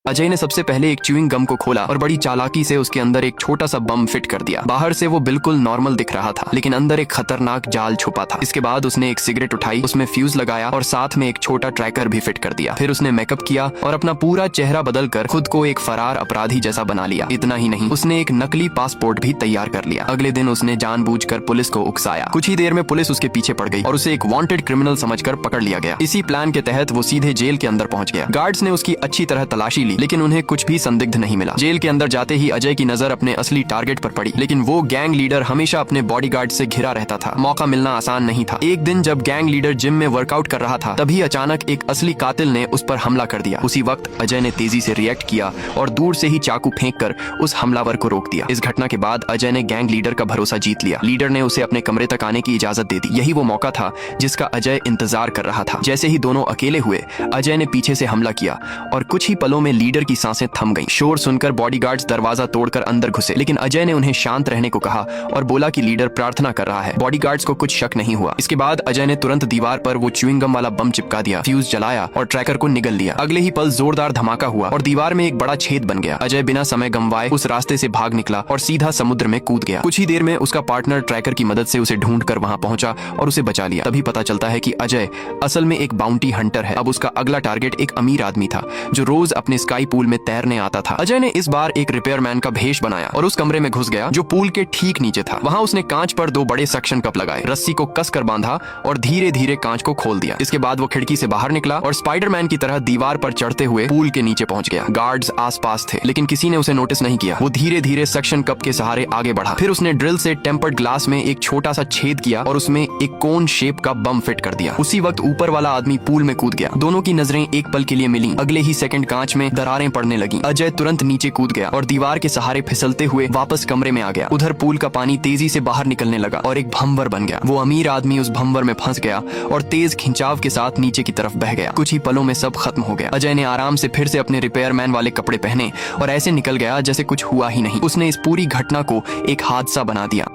अजय ने सबसे पहले एक च्युइंग गम को खोला और बड़ी चालाकी से उसके अंदर एक छोटा सा बम फिट कर दिया। बाहर से वो बिल्कुल नॉर्मल दिख रहा था, लेकिन अंदर एक खतरनाक जाल छुपा था। इसके बाद उसने एक सिगरेट उठाई, उसमें फ्यूज लगाया और साथ में एक छोटा ट्रैकर भी फिट कर दिया। फिर उसने मेकअप किया और अपना पूरा चेहरा बदल कर खुद को एक फरार अपराधी जैसा बना लिया। इतना ही नहीं, उसने एक नकली पासपोर्ट भी तैयार कर लिया। अगले दिन उसने जानबूझकर पुलिस को उकसाया। कुछ ही देर में पुलिस उसके पीछे पड़ गई और उसे एक वांटेड क्रिमिनल समझकर पकड़ लिया गया। इसी प्लान के तहत वो सीधे जेल के अंदर पहुंच गया। गार्ड्स ने उसकी अच्छी तरह तलाशी ली, लेकिन उन्हें कुछ भी संदिग्ध नहीं मिला। जेल के अंदर जाते ही अजय की नजर अपने असली टारगेट पर पड़ी, लेकिन वो गैंग लीडर हमेशा अपने बॉडीगार्ड से घिरा रहता था। मौका मिलना आसान नहीं था। एक दिन जब गैंग लीडर जिम में वर्कआउट कर रहा था, तभी अचानक एक असली कातिल ने उस पर हमला कर दिया। उसी वक्त अजय ने तेजी से रिएक्ट किया और दूर से ही चाकू फेंककर उस हमलावर को रोक दिया। इस घटना के बाद अजय ने गैंग लीडर का भरोसा जीत लिया। लीडर ने उसे अपने कमरे तक आने की इजाजत दे दी। यही वो मौका था जिसका अजय इंतजार कर रहा था। जैसे ही दोनों अकेले हुए, अजय ने पीछे से हमला किया और कुछ ही पलों में लीडर की सांसें थम गईं। शोर सुनकर बॉडीगार्ड्स दरवाजा तोड़कर अंदर घुसे, लेकिन अजय ने उन्हें शांत रहने को कहा और बोला कि लीडर प्रार्थना कर रहा है। बॉडीगार्ड्स को कुछ शक नहीं हुआ। इसके बाद अजय ने तुरंत दीवार पर वो च्युइंग गम वाला बम चिपका दिया, फ्यूज जलाया और ट्रैकर को निगल लिया। अगले ही पल जोरदार धमाका हुआ और दीवार में एक बड़ा छेद बन गया। अजय बिना समय गंवाए उस रास्ते से भाग निकला और सीधा समुद्र में कूद गया। कुछ ही देर में उसका पार्टनर ट्रैकर की मदद से उसे ढूंढकर वहां पहुंचा और उसे बचा लिया। तभी पता चलता है कि अजय असल में एक बाउंटी हंटर है। अब उसका अगला टारगेट एक अमीर आदमी था जो रोज अपने स्काई पूल में तैरने आता था। अजय ने इस बार एक रिपेयरमैन का भेष बनाया और उस कमरे में घुस गया जो पूल के ठीक नीचे था। वहां उसने कांच पर दो बड़े सक्शन कप लगाए, रस्सी को कसकर बांधा और धीरे धीरे कांच को खोल दिया। इसके बाद वो खिड़की से बाहर निकला और स्पाइडरमैन की तरह दीवार पर चढ़ते हुए पूल के नीचे पहुंच गया। गार्ड्स आसपास थे, लेकिन किसी ने उसे नोटिस नहीं किया। वो धीरे धीरे सक्शन कप के सहारे आगे बढ़ा। फिर उसने ड्रिल से टेम्पर्ड ग्लास में एक छोटा सा छेद किया और उसमें एक कोन शेप का बम फिट कर दिया। उसी वक्त ऊपर वाला आदमी पूल में कूद गया। दोनों की नजरें एक पल के लिए मिली। अगले ही सेकंड कांच में दरारें पड़ने लगी। अजय तुरंत नीचे कूद गया और दीवार के सहारे फिसलते हुए वापस कमरे में आ गया। उधर पूल का पानी तेजी से बाहर निकलने लगा और एक भंवर बन गया। वो अमीर आदमी उस भंवर में फंस गया और तेज खिंचाव के साथ नीचे की तरफ बह गया। कुछ ही पलों में सब खत्म हो गया। अजय ने आराम से फिर से अपने रिपेयरमैन वाले कपड़े पहने और ऐसे निकल गया जैसे कुछ हुआ ही नहीं। उसने इस पूरी घटना को एक हादसा बना दिया।